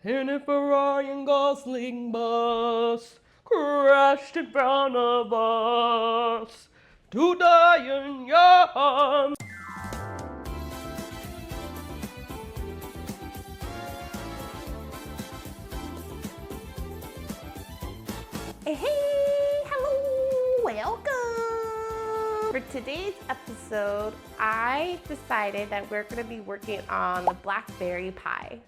And if a Ryan Gosling bus crashed in front of us, to die young. Hey, hello, welcome. For today's episode, I decided that we're gonna be working on the Blackberry Pie.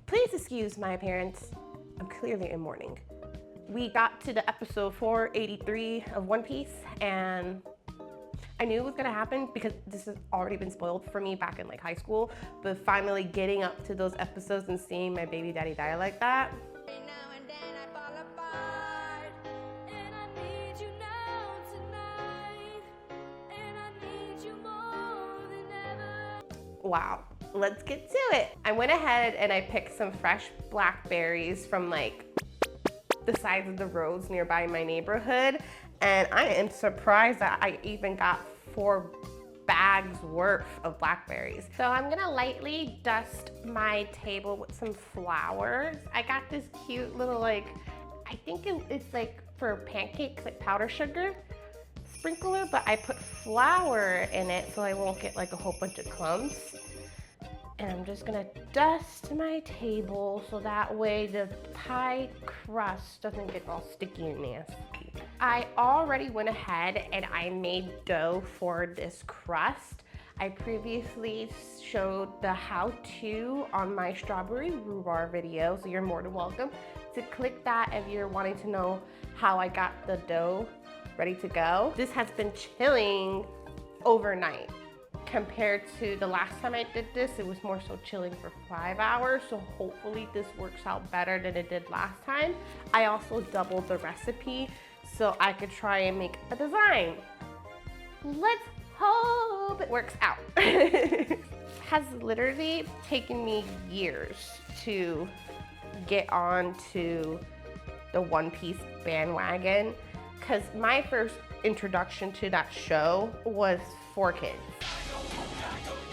Please excuse my appearance. I'm clearly in mourning. We got to the episode 483 of One Piece, and I knew it was gonna happen because this has already been spoiled for me back in like high school, but finally getting up to those episodes and seeing my baby daddy die like that. Wow, let's get to it. I went ahead and I picked some fresh blackberries from like the sides of the roads nearby my neighborhood, and I am surprised that I even got 4 bags worth of blackberries. So I'm gonna lightly dust my table with some flowers. I got this cute little like, I think it's like for pancakes, like powder sugar sprinkler, but I put flour in it so I won't get like a whole bunch of clumps. And I'm just gonna dust my table so that way the pie crust doesn't get all sticky and nasty. I already went ahead and I made dough for this crust. I previously showed the how-to on my strawberry rhubarb video, so you're more than welcome to click that if you're wanting to know how I got the dough ready to go. This has been chilling overnight. Compared to the last time I did this, it was more so chilling for 5 hours, so hopefully this works out better than it did last time. I also doubled the recipe so I could try and make a design. Let's hope it works out. Has literally taken me years to get onto the One Piece bandwagon, because my first introduction to that show was 4Kids.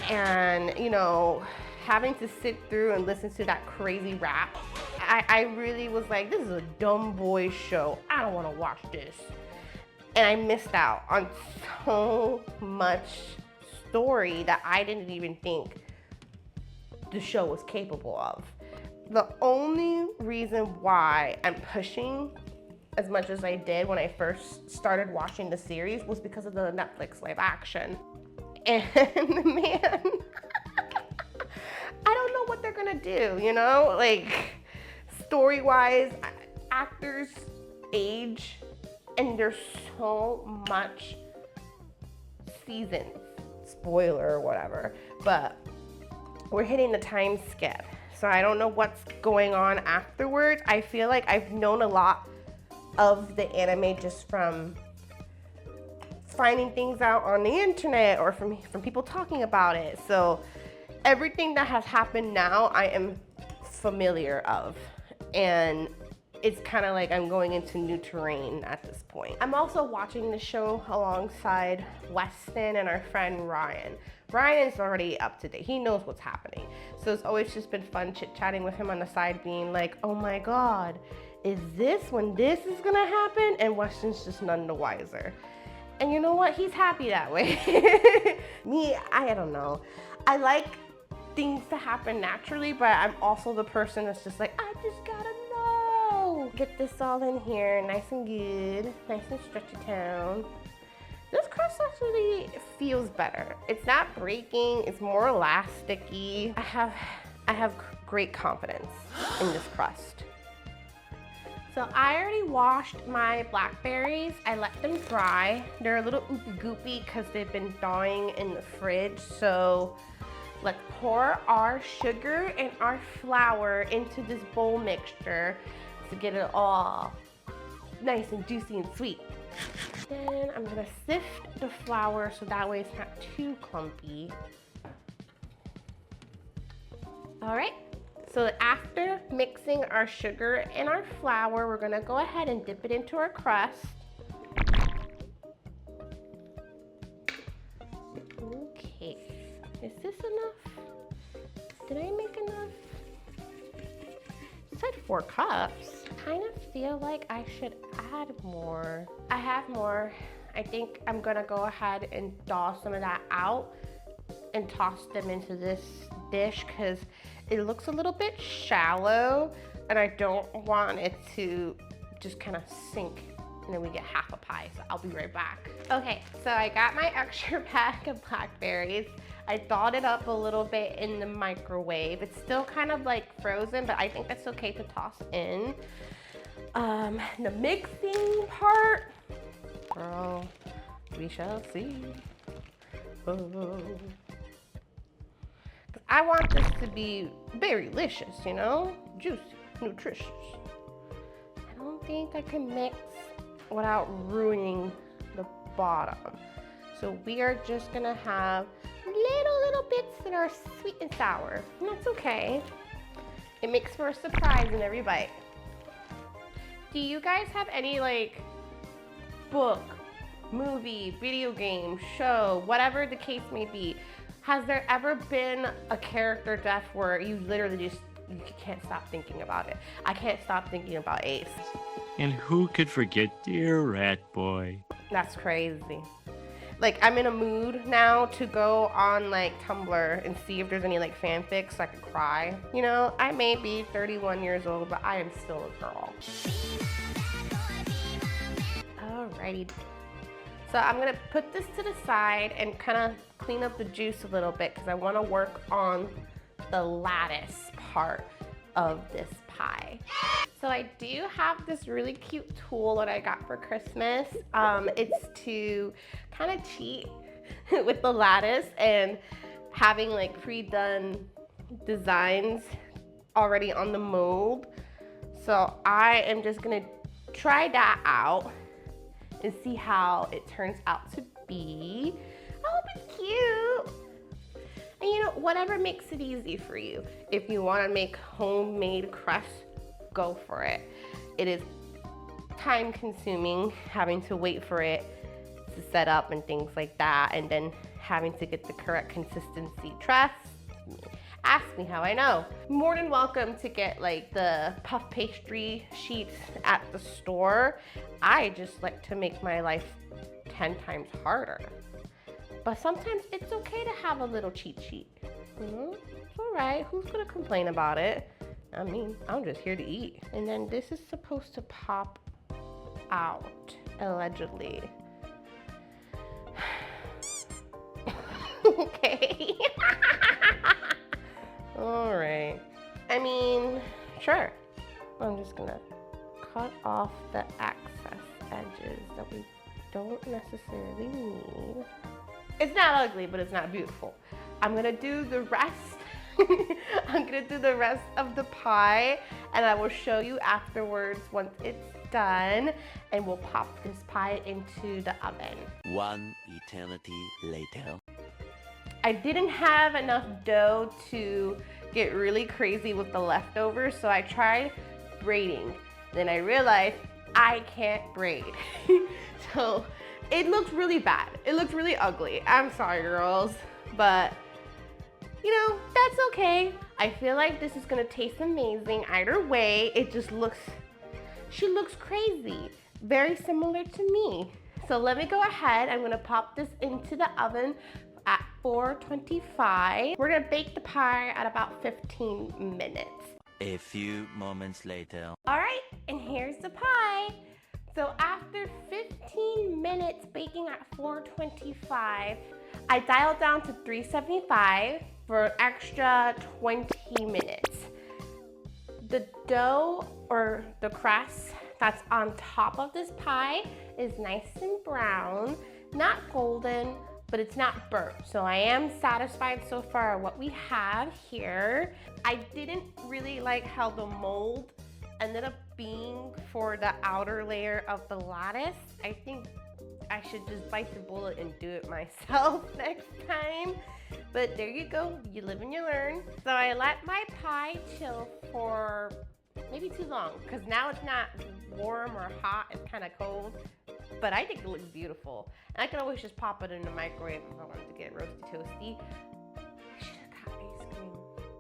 And, you know, having to sit through and listen to that crazy rap, I really was like, this is a dumb boy show. I don't want to watch this. And I missed out on so much story that I didn't even think the show was capable of. The only reason why I'm pushing as much as I did when I first started watching the series was because of the Netflix live action. And man, I don't know what they're gonna do, you know? Like, story-wise, actors age, and there's so much seasons. Spoiler or whatever, but we're hitting the time skip. So I don't know what's going on afterwards. I feel like I've known a lot of the anime just from finding things out on the internet or from people talking about it. So everything that has happened now, I am familiar of. And it's kind of like I'm going into new terrain at this point. I'm also watching the show alongside Weston and our friend Ryan. Ryan is already up to date. He knows what's happening. So it's always just been fun chit-chatting with him on the side, being like, oh my God, is this when this is gonna happen? And Weston's just none the wiser. And you know what? He's happy that way. Me, I don't know. I like things to happen naturally, but I'm also the person that's just like, I just gotta know. Get this all in here, nice and good, nice and stretchy town. This crust actually feels better. It's not breaking, it's more elasticy. I have great confidence in this crust. So I already washed my blackberries. I let them dry. They're a little oopy goopy because they've been thawing in the fridge. So let's pour our sugar and our flour into this bowl mixture to get it all nice and juicy and sweet. Then I'm gonna sift the flour so that way it's not too clumpy. All right. So after mixing our sugar and our flour, we're gonna go ahead and dip it into our crust. Okay, is this enough? Did I make enough? said 4 cups. I kind of feel like I should add more. I have more. I think I'm gonna go ahead and thaw some of that out and toss them into this dish because it looks a little bit shallow and I don't want it to just kind of sink and then we get half a pie. So I'll be right back. Okay, so I got my extra pack of blackberries. I thawed it up a little bit in the microwave. It's still kind of like frozen, but I think that's okay to toss in. The mixing part, girl, we shall see. Oh. I want this to be very delicious, you know? Juicy, nutritious. I don't think I can mix without ruining the bottom. So we are just gonna have little bits that are sweet and sour. And that's okay. It makes for a surprise in every bite. Do you guys have any like book, movie, video game, show, whatever the case may be? Has there ever been a character death where you literally just, you can't stop thinking about it? I can't stop thinking about Ace. And who could forget dear Rat Boy? That's crazy. Like, I'm in a mood now to go on like Tumblr and see if there's any like fanfics so I could cry. You know, I may be 31 years old, but I am still a girl. Alrighty. So I'm gonna put this to the side and kind of clean up the juice a little bit because I want to work on the lattice part of this pie. So I do have this really cute tool that I got for Christmas. It's to kind of cheat with the lattice and having like pre-done designs already on the mold. So I am just gonna try that out and see how it turns out to be. I hope it's cute. And you know, whatever makes it easy for you. If you wanna make homemade crust, go for it. It is time consuming having to wait for it to set up and things like that, and then having to get the correct consistency. Trust me. Ask me how I know. More than welcome to get like the puff pastry sheets at the store. I just like to make my life 10 times harder. But sometimes it's okay to have a little cheat sheet. It's all right, who's gonna complain about it? I mean, I'm just here to eat. And then this is supposed to pop out, allegedly. Okay. All right. I mean, sure. I'm just gonna cut off the excess edges that we don't necessarily need. It's not ugly, but it's not beautiful. I'm gonna do the rest. I'm gonna do the rest of the pie and I will show you afterwards once it's done, and we'll pop this pie into the oven. One eternity later. I didn't have enough dough to get really crazy with the leftovers, so I tried braiding. Then I realized I can't braid. So it looks really bad. It looks really ugly. I'm sorry, girls, but you know, that's okay. I feel like this is gonna taste amazing either way. It just looks, she looks crazy. Very similar to me. So let me go ahead. I'm gonna pop this into the oven at 425. We're gonna bake the pie at about 15 minutes. A few moments later. All right, and here's the pie. So after 15 minutes baking at 425, I dialed down to 375 for an extra 20 minutes. The dough or the crust that's on top of this pie is nice and brown, not golden, but it's not burnt. So I am satisfied so far what we have here. I didn't really like how the mold ended up being for the outer layer of the lattice. I think I should just bite the bullet and do it myself next time. But there you go, you live and you learn. So I let my pie chill for maybe too long, because now it's not warm or hot, it's kind of cold. But I think it looks beautiful. And I can always just pop it in the microwave if I wanted to get roasty toasty. I should have got ice cream.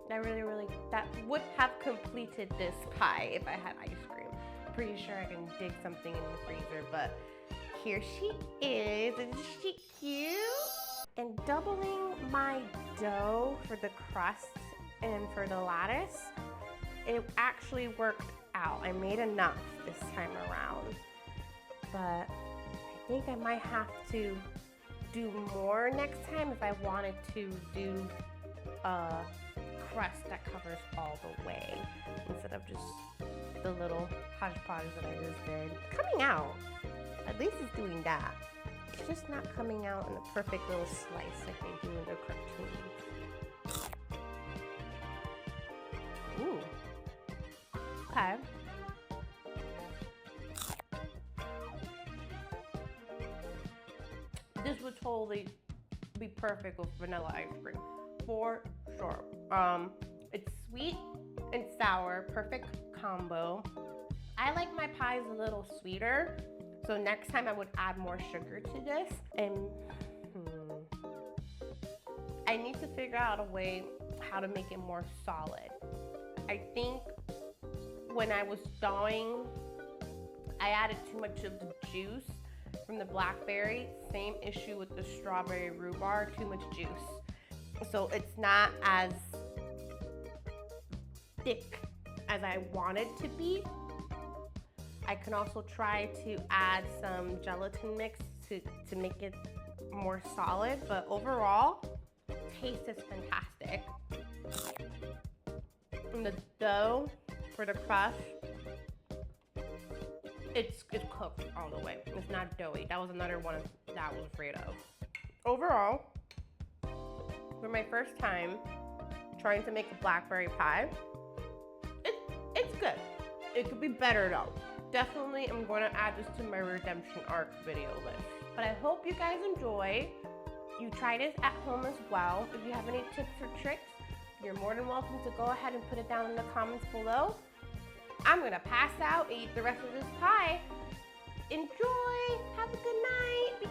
That would have completed this pie if I had ice cream. Pretty sure I can dig something in the freezer, but here she is. Isn't she cute? And doubling my dough for the crust and for the lattice, it actually worked out. I made enough this time around, but I think I might have to do more next time if I wanted to do a crust that covers all the way instead of just the little hodgepodge that I just did. Coming out, at least it's doing that. It's just not coming out in a perfect little slice like they do in the cartoons. Ooh. Okay. This would totally be perfect with vanilla ice cream, for sure. It's sweet and sour, perfect combo. I like my pies a little sweeter, so next time I would add more sugar to this. And I need to figure out a way how to make it more solid. I think when I was thawing, I added too much of the juice from the blackberry. Same issue with the strawberry rhubarb, too much juice. So it's not as thick as I want it to be. I can also try to add some gelatin mix to make it more solid, but overall, taste is fantastic. And the dough for the crust, it's cooked all the way. It's not doughy. That was another one that I was afraid of. Overall, for my first time trying to make a blackberry pie, it's good. It could be better though. Definitely I'm going to add this to my redemption arc video list. But I hope you guys enjoy. You try this at home as well. If you have any tips or tricks, you're more than welcome to go ahead and put it down in the comments below. I'm gonna pass out and eat the rest of this pie. Enjoy, have a good night. Be